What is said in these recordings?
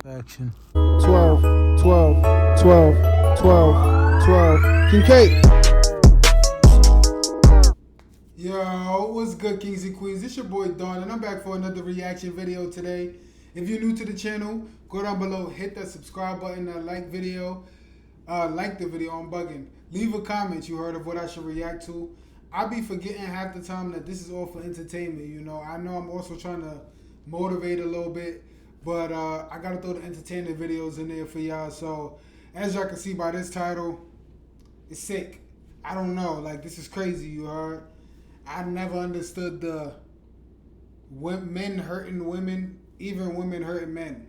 Action. 12, 12, 12, 12, 12. King K. Yo, what's good, kings and queens? It's your boy Dawn, and I'm back for another reaction video today. If you're new to the channel, go down below, hit that subscribe button, that like video. Like the video, I'm bugging. Leave a comment you heard of what I should react to. I be forgetting half the time that this is all for entertainment, you know. I know I'm also trying to motivate a little bit, but I gotta throw the entertainment videos in there for y'all. So as y'all can see by this title, it's sick. I don't know, like, this is crazy, you heard. I never understood the men hurting women, even women hurting men.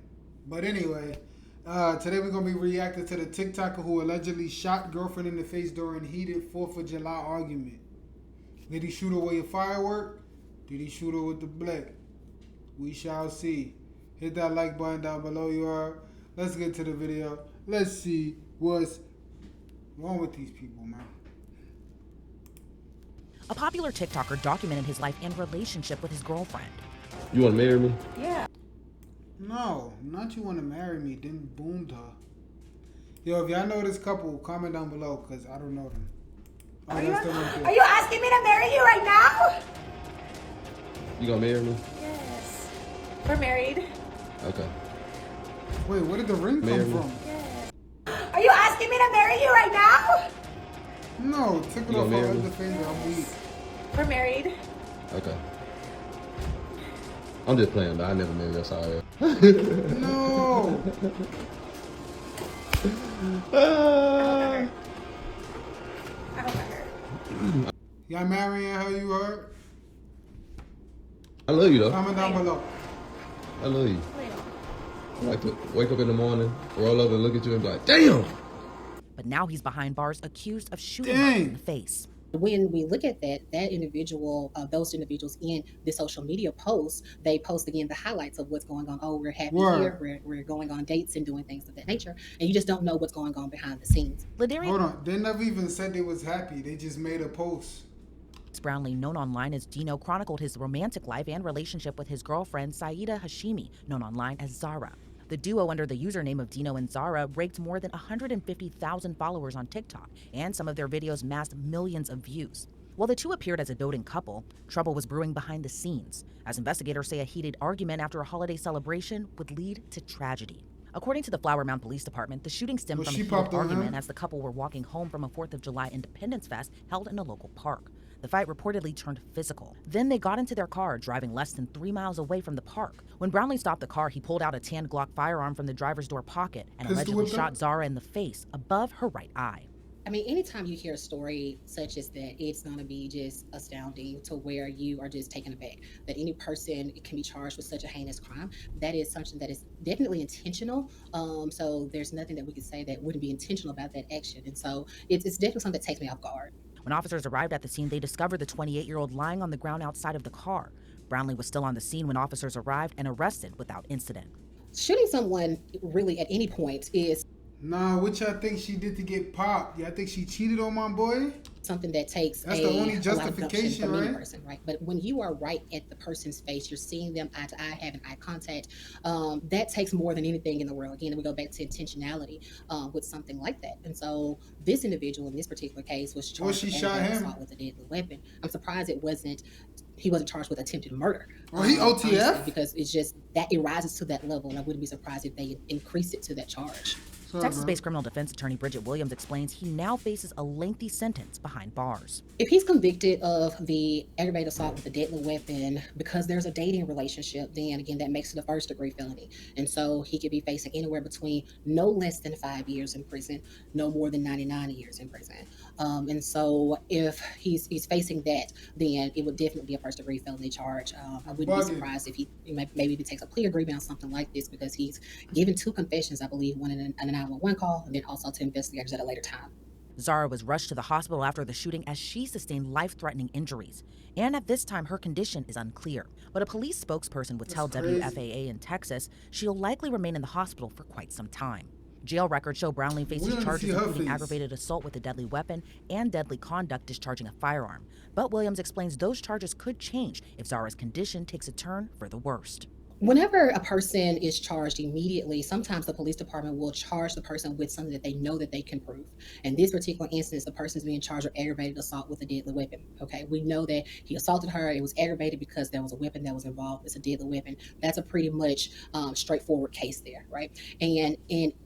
But anyway, today we're going to be reacting to the TikToker who allegedly shot girlfriend in the face during heated 4th of July argument. Did he shoot her with a firework? Did he shoot her with the blick? We shall see. Hit that like button down below, you are. Let's get to the video. Let's see what's wrong with these people, man. A popular TikToker documented his life and relationship with his girlfriend. You want to marry me? Yeah. No, not you want to marry me, then boomed her. Yo, if y'all know this couple, comment down below, because I don't know them. Oh, are you asking me to marry you right now? You gonna marry me? Yes. We're married. Okay. Wait, where did the ring come from? Yes. Are you asking me to marry you right now? No, took it off my other finger. I'm weak. We're married. Okay. I'm just playing, though. I never married. That's all right. No. I don't her. Y'all marrying her, you heard? I love you, though. Comment down below. I love you. I like to wake up in the morning, roll over and look at you and be like, damn! But now he's behind bars accused of shooting her in the face. When we look at that individual, those individuals in the social media posts, they post again the highlights of what's going on. Oh, we're happy here. We're going on dates and doing things of that nature. And you just don't know what's going on behind the scenes. Hold on. They never even said they was happy. They just made a post. Brownlee, known online as Dino, chronicled his romantic life and relationship with his girlfriend, Saida Hashimi, known online as Zara. The duo, under the username of Dino and Zara, raked more than 150,000 followers on TikTok, and some of their videos massed millions of views. While the two appeared as a doting couple, trouble was brewing behind the scenes, as investigators say a heated argument after a holiday celebration would lead to tragedy. According to the Flower Mound Police Department, the shooting stemmed from a heated argument as the couple were walking home from a 4th of July Independence Fest held in a local park. The fight reportedly turned physical. Then they got into their car, driving less than 3 miles away from the park. When Brownlee stopped the car, he pulled out a tan Glock firearm from the driver's door pocket and allegedly shot Zara in the face above her right eye. I mean, anytime you hear a story such as that, it's going to be just astounding to where you are just taken aback. That any person can be charged with such a heinous crime. That is something that is definitely intentional. So there's nothing that we could say that wouldn't be intentional about that action. And so it's definitely something that takes me off guard. When officers arrived at the scene, they discovered the 28-year-old lying on the ground outside of the car. Brownlee was still on the scene when officers arrived and arrested without incident. Shooting someone really at any point is... Nah, what y'all think she did to get popped? Y'all think she cheated on my boy? Something that takes the only justification, from any person, right? But when you are right at the person's face, you're seeing them eye to eye, having eye contact. That takes more than anything in the world. Again, we go back to intentionality with something like that. And so this individual in this particular case was charged with assault with a deadly weapon. I'm surprised he wasn't charged with attempted murder. Oh, he OTF? Because it's just that it rises to that level, and I wouldn't be surprised if they increase it to that charge. Texas-based criminal defense attorney Bridget Williams explains he now faces a lengthy sentence behind bars. If he's convicted of the aggravated assault with a deadly weapon because there's a dating relationship, then again, that makes it a first-degree felony. And so he could be facing anywhere between no less than 5 years in prison, no more than 99 years in prison. And so if he's facing that, then it would definitely be a first-degree felony charge. I wouldn't be surprised if he maybe takes a plea agreement on something like this, because he's given 2 confessions, I believe, one in an 911 call, and then also to investigators at a later time. Zara was rushed to the hospital after the shooting as she sustained life-threatening injuries. And at this time, her condition is unclear. But a police spokesperson would tell WFAA in Texas she'll likely remain in the hospital for quite some time. Jail records show Brownlee faces charges including aggravated assault with a deadly weapon and deadly conduct discharging a firearm. But Williams explains those charges could change if Zara's condition takes a turn for the worst. Whenever a person is charged immediately, sometimes the police department will charge the person with something that they know that they can prove. In this particular instance, the person is being charged with aggravated assault with a deadly weapon. Okay, we know that he assaulted her. It was aggravated because there was a weapon that was involved. It's a deadly weapon. That's a pretty much straightforward case there, right? And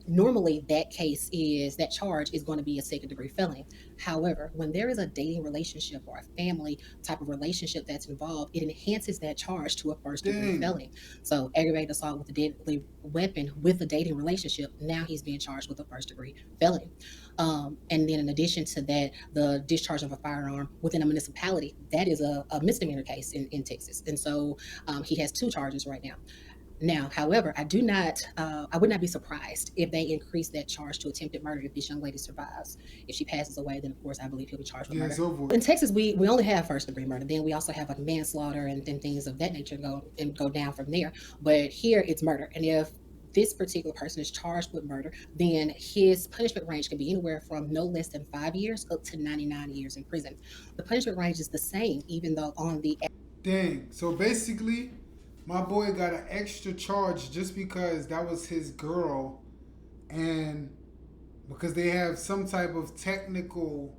normally that charge is going to be a second degree felony. However, when there is a dating relationship or a family type of relationship that's involved, it enhances that charge to a first degree Dang. felony. So aggravated assault with a deadly weapon with a dating relationship, now he's being charged with a first degree felony. And then in addition to that, the discharge of a firearm within a municipality, that is a misdemeanor case in Texas. And so he has two charges right now. Now, however, I would not be surprised if they increase that charge to attempted murder if this young lady survives. If she passes away, then of course I believe he'll be charged with Yeah, murder. it's over. In Texas, we only have first degree murder. Then we also have like manslaughter and things of that nature go down from there. But here it's murder. And if this particular person is charged with murder, then his punishment range can be anywhere from no less than 5 years up to 99 years in prison. The punishment range is the same, even though on the Dang. So basically, my boy got an extra charge just because that was his girl, and because they have some type of technical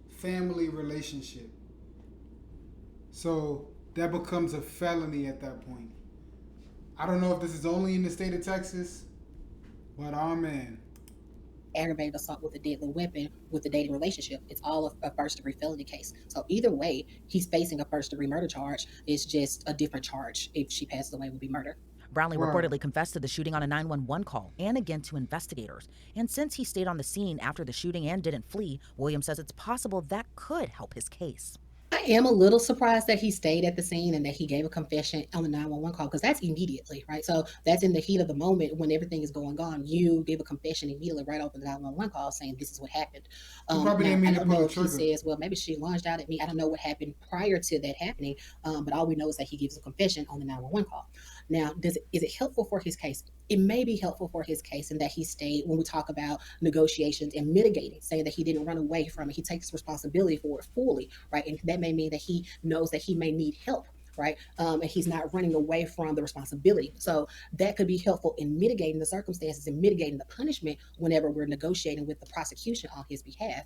family relationship. So that becomes a felony at that point. I don't know if this is only in the state of Texas, but oh man. aggravated assault with a deadly weapon with a dating relationship. It's all a first degree felony case. So either way, he's facing a first degree murder charge. It's just a different charge. If she passes away, it would be murder. Brownlee Wow. reportedly confessed to the shooting on a 911 call and again to investigators. And since he stayed on the scene after the shooting and didn't flee, Williams says it's possible that could help his case. I am a little surprised that he stayed at the scene and that he gave a confession on the 911 call, because that's immediately, right? So that's in the heat of the moment when everything is going on. You give a confession immediately right off the 911 call saying this is what happened. He probably didn't Now, I mean to don't pull know the if he trigger. says, well, maybe she lunged out at me. I don't know what happened prior to that happening, but all we know is that he gives a confession on the 911 call. Now, is it helpful for his case? It may be helpful for his case in that he stayed when we talk about negotiations and mitigating, saying that he didn't run away from it. He takes responsibility for it fully, right? And that may mean that he knows that he may need help, right? And he's not running away from the responsibility. So that could be helpful in mitigating the circumstances and mitigating the punishment whenever we're negotiating with the prosecution on his behalf.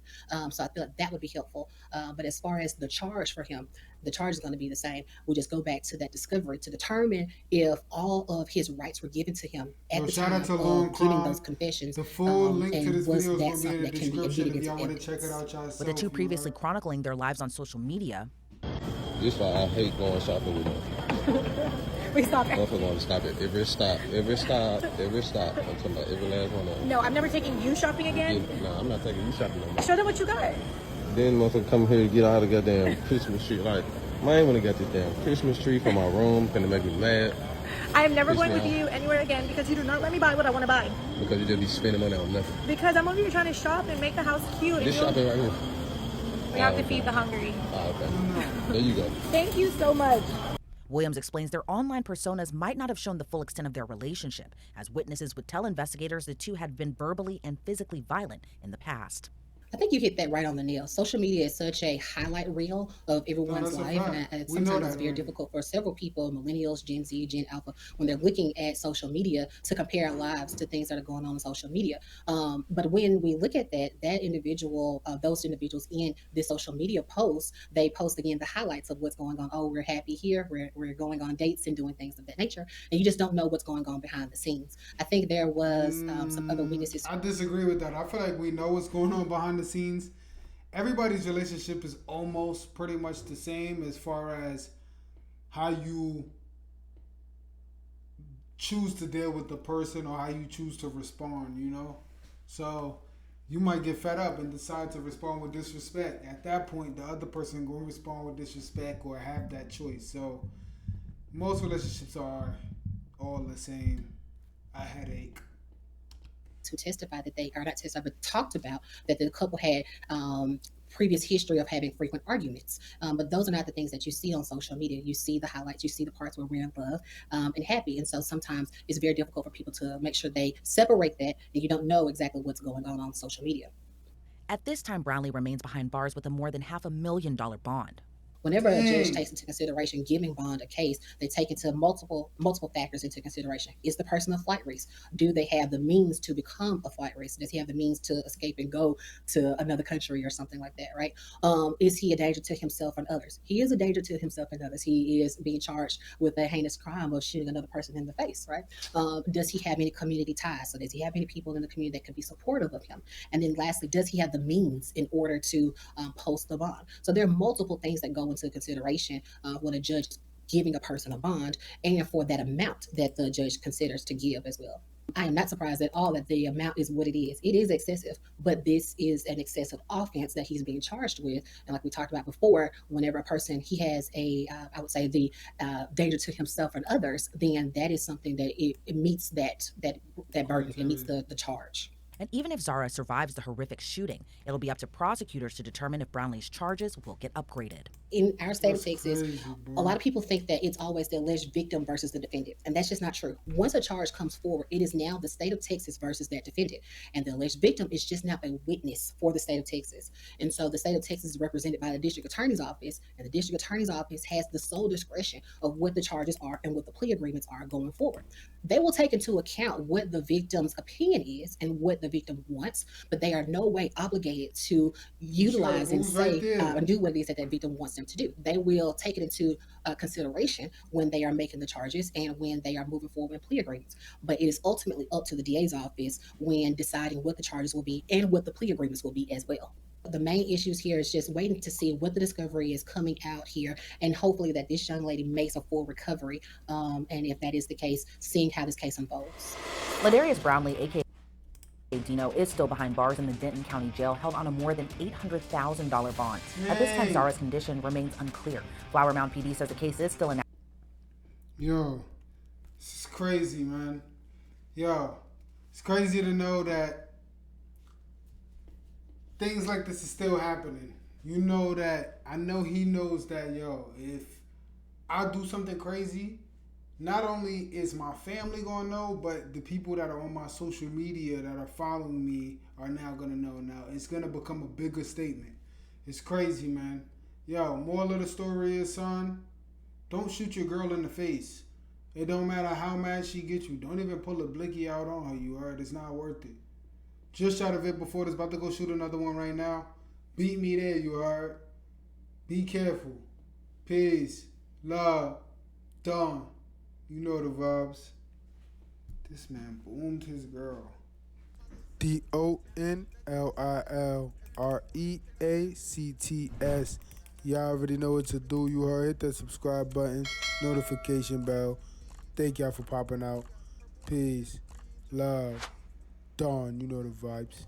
So I feel like that would be helpful. But as far as the charge for him, the charge is going to be the same. We just go back to that discovery to determine if all of his rights were given to him at So the shout time out to of Long getting Crime. those confessions. The full link to and this was video that is going to be in something the that can be description admitted if y'all into want to check it evidence? out yourself. With the two previously alright? chronicling their lives on social media, This why I hate going shopping with them. Wait, stop it. Motherfucker want to stop at every stop. I'm talking about every last one of them. No, I'm never taking you shopping again. Nah, I'm not taking you shopping no more. Show them what you got. Then motherfucker come here to get all the goddamn Christmas tree. Like, man, I ain't wanna get this damn Christmas tree for my room. Gonna make me mad I am never Yes, going with ma'am. you anywhere again because you do not let me buy what I want to buy. because you just be spending money on nothing. Because I'm over here trying to shop and make the house cute. And This you shopping right here. we have Oh, to okay. feed the hungry. Oh, okay. There you go. Thank you so much. Williams explains their online personas might not have shown the full extent of their relationship, as witnesses would tell investigators the two had been verbally and physically violent in the past. I think you hit that right on the nail. Social media is such a highlight reel of everyone's that's a life, fact. and We know sometimes that it's very already. difficult for several people, millennials, Gen Z, Gen Alpha, when they're looking at social media to compare lives to things that are going on social media. But when we look at that individual, those individuals in this social media post, they post again the highlights of what's going on. Oh, we're happy here. We're going on dates and doing things of that nature, and you just don't know what's going on behind the scenes. I think there was some other witnesses. I disagree with that. I feel like we know what's going on behind the scenes. Everybody's relationship is almost pretty much the same as far as how you choose to deal with the person or how you choose to respond, you know? So you might get fed up and decide to respond with disrespect. At that point, the other person going to respond with disrespect or have that choice. So most relationships are all the same. A headache. To testify that they are not testified, but talked about that the couple had previous history of having frequent arguments. But those are not the things that you see on social media. You see the highlights, you see the parts where we're in love and happy. And so sometimes it's very difficult for people to make sure they separate that, and you don't know exactly what's going on social media. At this time, Brownlee remains behind bars with a more than $500,000 bond. Whenever a judge Dang. takes into consideration giving bond a case, they take into multiple factors into consideration. Is the person a flight risk? Do they have the means to become a flight risk? Does he have the means to escape and go to another country or something like that, right? Is he a danger to himself and others? He is a danger to himself and others. He is being charged with a heinous crime of shooting another person in the face, right? Does he have any community ties? So does he have any people in the community that could be supportive of him? And then lastly, does he have the means in order to post the bond? So there are multiple things that go into consideration when a judge is giving a person a bond, and for that amount that the judge considers to give as well. I am not surprised at all that the amount is what it is. It is excessive, but this is an excessive offense that he's being charged with. And like we talked about before, whenever a person he has I would say the danger to himself and others, then that is something that it meets that burden. It meets the charge. And even if Zara survives the horrific shooting, it'll be up to prosecutors to determine if Brownlee's charges will get upgraded. In our state of That's Texas, crazy, a lot of people think that it's always the alleged victim versus the defendant, and that's just not true. Once a charge comes forward, it is now the state of Texas versus that defendant, and the alleged victim is just now a witness for the state of Texas. And so the state of Texas is represented by the district attorney's office, and the district attorney's office has the sole discretion of what the charges are and what the plea agreements are going forward. They will take into account what the victim's opinion is and what the victim wants, but they are no way obligated to utilize and say and do what it is that victim wants them to do. They will take it into consideration when they are making the charges and when they are moving forward with plea agreements. But it is ultimately up to the DA's office when deciding what the charges will be and what the plea agreements will be as well. The main issues here is just waiting to see what the discovery is coming out here, and hopefully that this young lady makes a full recovery. And if that is the case, seeing how this case unfolds. Ladarius Brownlee, aka Dino, is still behind bars in the Denton County Jail, held on a more than $800,000 bond. At this time, Zara's condition remains unclear. Flower Mound PD says the case is still in. Yo, this is crazy, man. Yo, it's crazy to know that things like this is still happening. You know that, I know he knows that, yo, if I do something crazy, not only is my family gonna know, but the people that are on my social media that are following me are now gonna know. Now it's gonna become a bigger statement. It's crazy, man. Yo, moral of the story is, son, don't shoot your girl in the face. It don't matter how mad she gets you. Don't even pull a blicky out on her, you heard? It's not worth it. Just shot a vid before this, about to go shoot another one right now. Beat me there, you heard? Be careful. Peace. Love. Done. You know the vibes. This man boomed his girl. DONLILREACTS. Y'all already know what to do. You heard. Hit that subscribe button, notification bell. Thank y'all for popping out. Peace. Love. Dawn. You know the vibes.